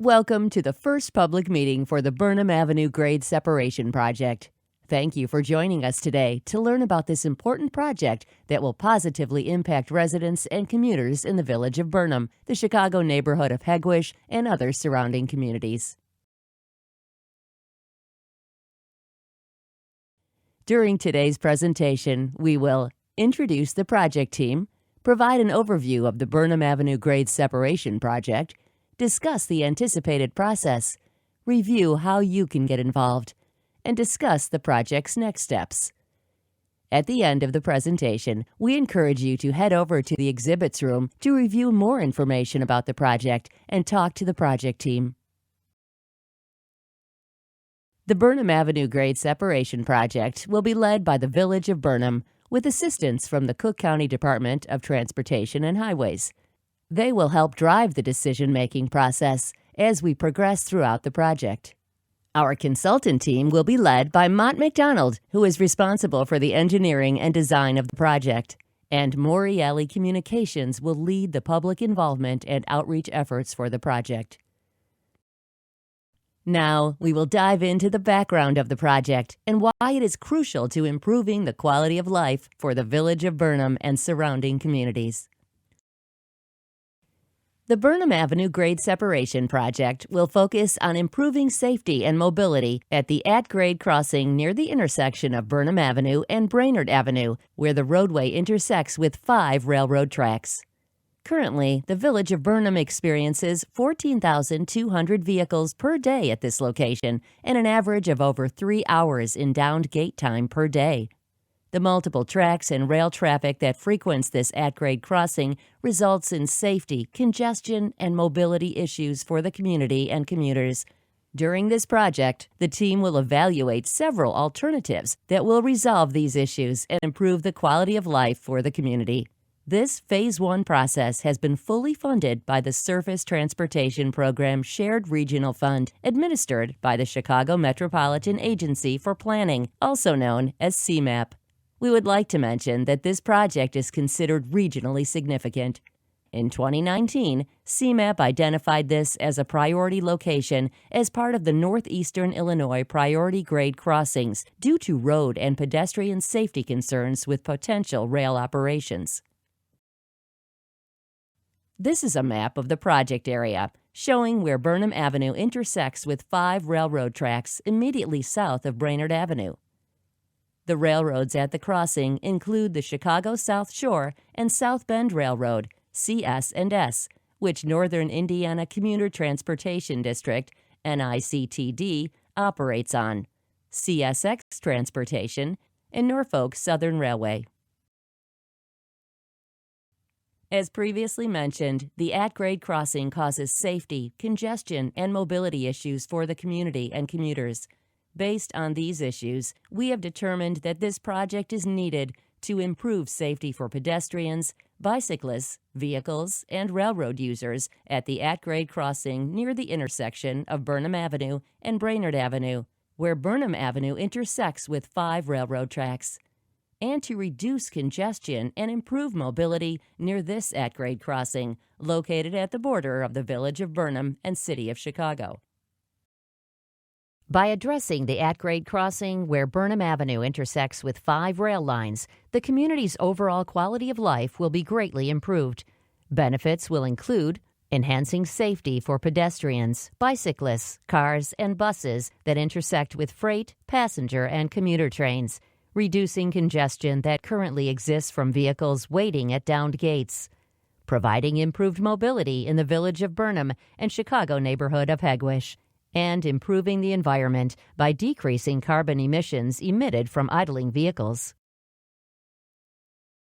Welcome to the first public meeting for the Burnham Avenue Grade Separation project. Thank you for joining us today to learn about this important project that will positively impact residents and commuters in the village of Burnham, the Chicago neighborhood of Hegewisch, and other surrounding communities. During today's presentation, we will introduce the project team, provide an overview of the Burnham Avenue Grade Separation project, discuss the anticipated process, review how you can get involved, and discuss the project's next steps. At the end of the presentation, we encourage you to head over to the exhibits room to review more information about the project and talk to the project team. The Burnham Avenue Grade Separation project will be led by the Village of Burnham with assistance from the Cook County Department of Transportation and Highways. They will help drive the decision-making process as we progress throughout the project. Our consultant team will be led by Mott McDonald, who is responsible for the engineering and design of the project, and Maury Alley Communications will lead the public involvement and outreach efforts for the project. Now, we will dive into the background of the project and why it is crucial to improving the quality of life for the Village of Burnham and surrounding communities. The Burnham Avenue Grade Separation project will focus on improving safety and mobility at the at-grade crossing near the intersection of Burnham Avenue and Brainerd Avenue, where the roadway intersects with 5 railroad tracks. Currently, the Village of Burnham experiences 14,200 vehicles per day at this location and an average of over 3 hours in downed gate time per day. The multiple tracks and rail traffic that frequents this at-grade crossing results in safety, congestion, and mobility issues for the community and commuters. During this project, the team will evaluate several alternatives that will resolve these issues and improve the quality of life for the community. This Phase 1 process has been fully funded by the Surface Transportation Program Shared Regional Fund, administered by the Chicago Metropolitan Agency for Planning, also known as CMAP. We would like to mention that this project is considered regionally significant. In 2019, CMAP identified this as a priority location as part of the Northeastern Illinois Priority Grade Crossings due to road and pedestrian safety concerns with potential rail operations. This is a map of the project area, showing where Burnham Avenue intersects with 5 railroad tracks immediately south of Brainerd Avenue. The railroads at the crossing include the Chicago South Shore and South Bend Railroad, CS&S, which Northern Indiana Commuter Transportation District, NICTD, operates on, CSX Transportation, and Norfolk Southern Railway. As previously mentioned, the at-grade crossing causes safety, congestion, and mobility issues for the community and commuters. Based on these issues, we have determined that this project is needed to improve safety for pedestrians, bicyclists, vehicles, and railroad users at the at-grade crossing near the intersection of Burnham Avenue and Brainerd Avenue, where Burnham Avenue intersects with 5 railroad tracks, and to reduce congestion and improve mobility near this at-grade crossing, located at the border of the Village of Burnham and City of Chicago. By addressing the at-grade crossing where Burnham Avenue intersects with 5 rail lines, the community's overall quality of life will be greatly improved. Benefits will include enhancing safety for pedestrians, bicyclists, cars, and buses that intersect with freight, passenger, and commuter trains, reducing congestion that currently exists from vehicles waiting at downed gates, providing improved mobility in the Village of Burnham and Chicago neighborhood of Hegewisch, and improving the environment by decreasing carbon emissions emitted from idling vehicles.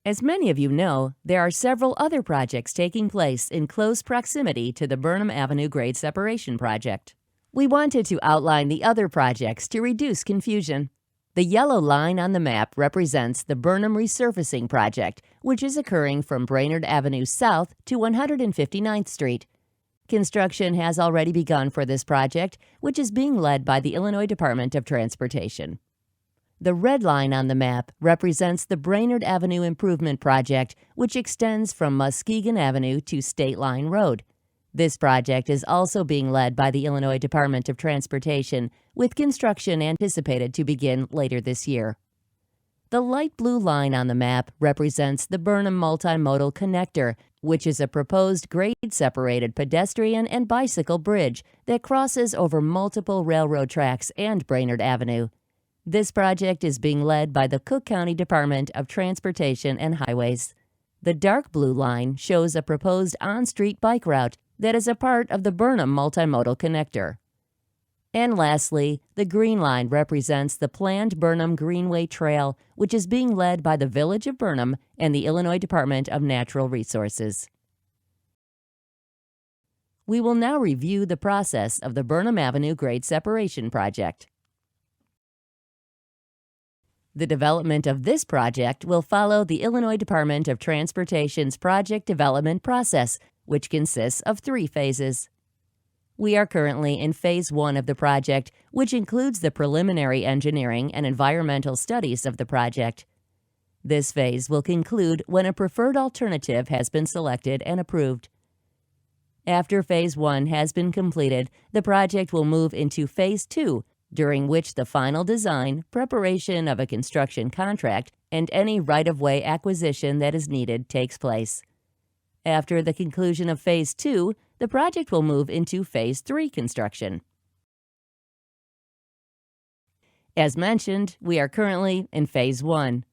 As many of you know, there are several other projects taking place in close proximity to the Burnham Avenue Grade Separation project. We wanted to outline the other projects to reduce confusion. The yellow line on the map represents the Burnham Resurfacing Project, which is occurring from Brainerd Avenue South to 159th Street. Construction has already begun for this project, which is being led by the Illinois Department of Transportation. The red line on the map represents the Brainerd Avenue Improvement Project, which extends from Muskegon Avenue to State Line Road. This project is also being led by the Illinois Department of Transportation, with construction anticipated to begin later this year. The light blue line on the map represents the Burnham Multimodal Connector, which is a proposed grade-separated pedestrian and bicycle bridge that crosses over multiple railroad tracks and Brainerd Avenue. This project is being led by the Cook County Department of Transportation and Highways. The dark blue line shows a proposed on-street bike route that is a part of the Burnham Multimodal Connector. And lastly, the green line represents the planned Burnham Greenway Trail, which is being led by the Village of Burnham and the Illinois Department of Natural Resources. We will now review the process of the Burnham Avenue Grade Separation project. The development of this project will follow the Illinois Department of Transportation's project development process, which consists of 3 phases. We are currently in Phase 1 of the project, which includes the preliminary engineering and environmental studies of the project. This phase will conclude when a preferred alternative has been selected and approved. After Phase 1 has been completed, the project will move into Phase 2, during which the final design, preparation of a construction contract, and any right-of-way acquisition that is needed takes place. After the conclusion of Phase 2, the project will move into Phase 3 construction. As mentioned, we are currently in Phase 1.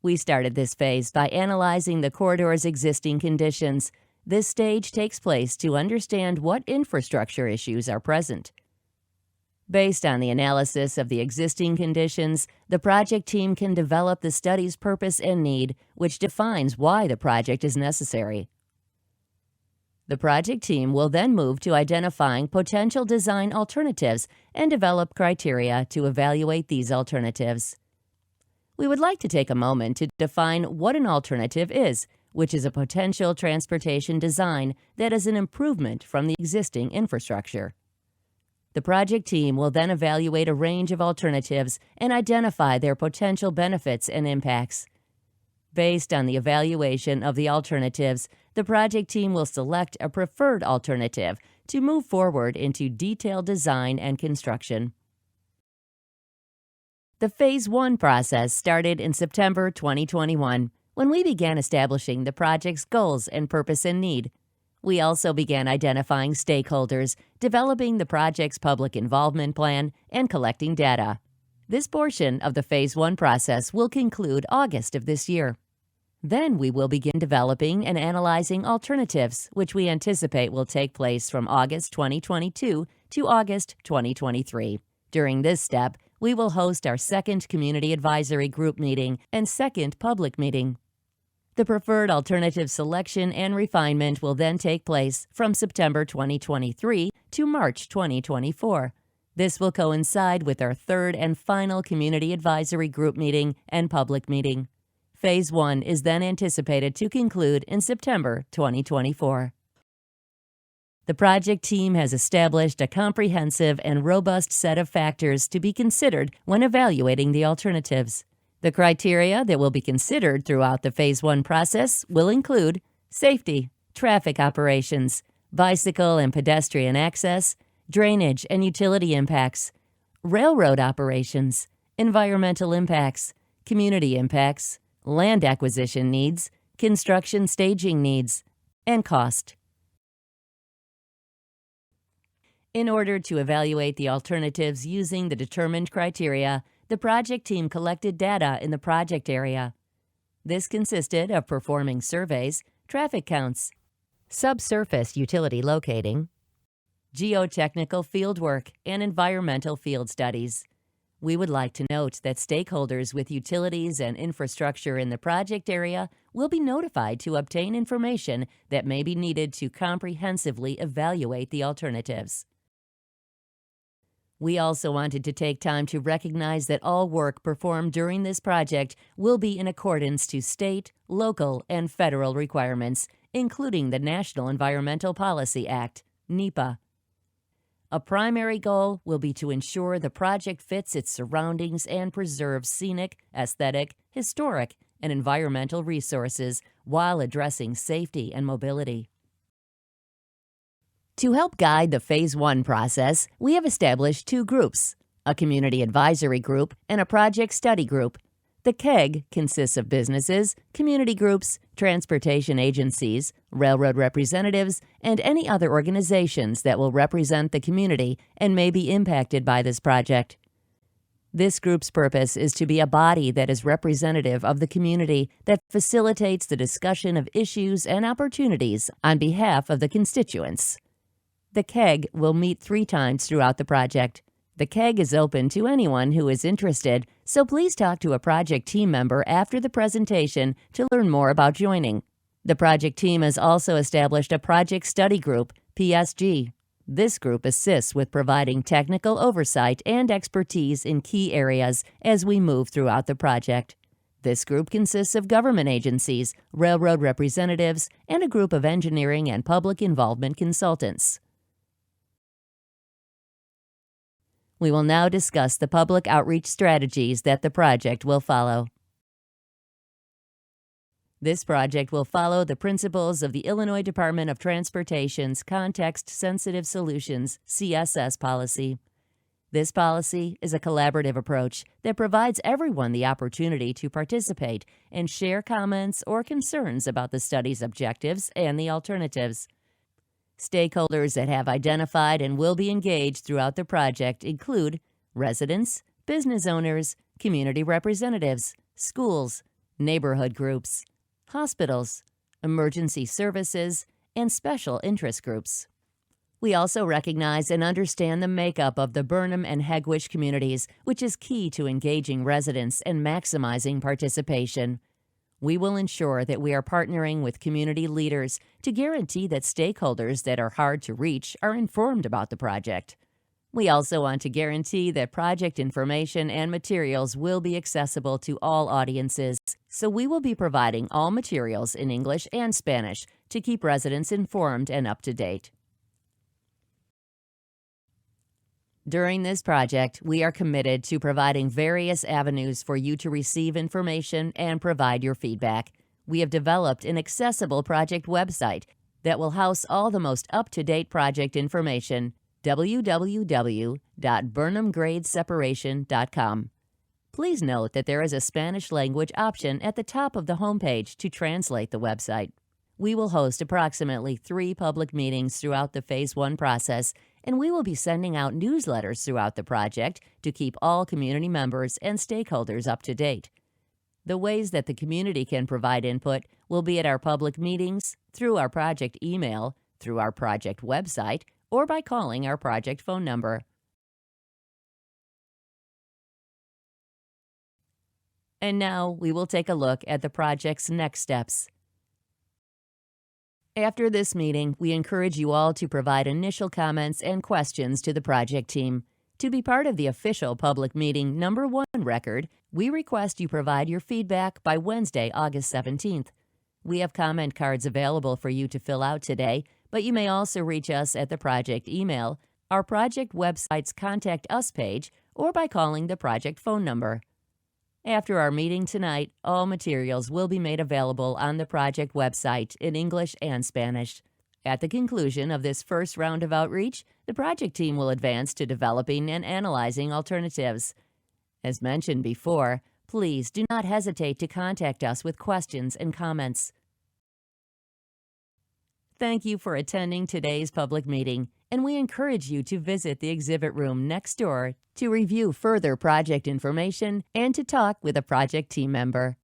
We started this phase by analyzing the corridor's existing conditions. This stage takes place to understand what infrastructure issues are present. Based on the analysis of the existing conditions, the project team can develop the study's purpose and need, which defines why the project is necessary. The project team will then move to identifying potential design alternatives and develop criteria to evaluate these alternatives. We would like to take a moment to define what an alternative is, which is a potential transportation design that is an improvement from the existing infrastructure. The project team will then evaluate a range of alternatives and identify their potential benefits and impacts. Based on the evaluation of the alternatives, the project team will select a preferred alternative to move forward into detailed design and construction. The Phase 1 process started in September 2021, when we began establishing the project's goals and purpose and need. We also began identifying stakeholders, developing the project's public involvement plan, and collecting data. This portion of the Phase 1 process will conclude August of this year. Then we will begin developing and analyzing alternatives, which we anticipate will take place from August 2022 to August 2023. During this step, we will host our second Community Advisory Group meeting and second public meeting. The preferred alternative selection and refinement will then take place from September 2023 to March 2024. This will coincide with our third and final Community Advisory Group meeting and public meeting. Phase 1 is then anticipated to conclude in September 2024. The project team has established a comprehensive and robust set of factors to be considered when evaluating the alternatives. The criteria that will be considered throughout the Phase 1 process will include safety, traffic operations, bicycle and pedestrian access, drainage and utility impacts, railroad operations, environmental impacts, community impacts, land acquisition needs, construction staging needs, and cost. In order to evaluate the alternatives using the determined criteria, the project team collected data in the project area. This consisted of performing surveys, traffic counts, subsurface utility locating, geotechnical fieldwork, and environmental field studies. We would like to note that stakeholders with utilities and infrastructure in the project area will be notified to obtain information that may be needed to comprehensively evaluate the alternatives. We also wanted to take time to recognize that all work performed during this project will be in accordance to state, local, and federal requirements, including the National Environmental Policy Act, NEPA. A primary goal will be to ensure the project fits its surroundings and preserves scenic, aesthetic, historic, and environmental resources while addressing safety and mobility. To help guide the Phase 1 process, we have established two groups, a Community Advisory Group and a Project Study Group. The KEG consists of businesses, community groups, transportation agencies, railroad representatives, and any other organizations that will represent the community and may be impacted by this project. This group's purpose is to be a body that is representative of the community that facilitates the discussion of issues and opportunities on behalf of the constituents. The KEG will meet 3 times throughout the project. The KEG is open to anyone who is interested, so please talk to a project team member after the presentation to learn more about joining. The project team has also established a Project Study Group, PSG. This group assists with providing technical oversight and expertise in key areas as we move throughout the project. This group consists of government agencies, railroad representatives, and a group of engineering and public involvement consultants. We will now discuss the public outreach strategies that the project will follow. This project will follow the principles of the Illinois Department of Transportation's Context-Sensitive Solutions (CSS) policy. This policy is a collaborative approach that provides everyone the opportunity to participate and share comments or concerns about the study's objectives and the alternatives. Stakeholders that have identified and will be engaged throughout the project include residents, business owners, community representatives, schools, neighborhood groups, hospitals, emergency services, and special interest groups. We also recognize and understand the makeup of the Burnham and Hegewisch communities, which is key to engaging residents and maximizing participation. We will ensure that we are partnering with community leaders to guarantee that stakeholders that are hard to reach are informed about the project. We also want to guarantee that project information and materials will be accessible to all audiences, so we will be providing all materials in English and Spanish to keep residents informed and up to date. During this project, we are committed to providing various avenues for you to receive information and provide your feedback. We have developed an accessible project website that will house all the most up-to-date project information, www.burnhamgradeseparation.com. Please note that there is a Spanish language option at the top of the homepage to translate the website. We will host approximately 3 public meetings throughout the Phase 1 process, and we will be sending out newsletters throughout the project to keep all community members and stakeholders up to date. The ways that the community can provide input will be at our public meetings, through our project email, through our project website, or by calling our project phone number. And now we will take a look at the project's next steps. After this meeting, we encourage you all to provide initial comments and questions to the project team. To be part of the official public meeting number 1 record, we request you provide your feedback by Wednesday, August 17th. We have comment cards available for you to fill out today, but you may also reach us at the project email, our project website's Contact Us page, or by calling the project phone number. After our meeting tonight, all materials will be made available on the project website in English and Spanish. At the conclusion of this first round of outreach, the project team will advance to developing and analyzing alternatives. As mentioned before, please do not hesitate to contact us with questions and comments. Thank you for attending today's public meeting, and we encourage you to visit the exhibit room next door to review further project information and to talk with a project team member.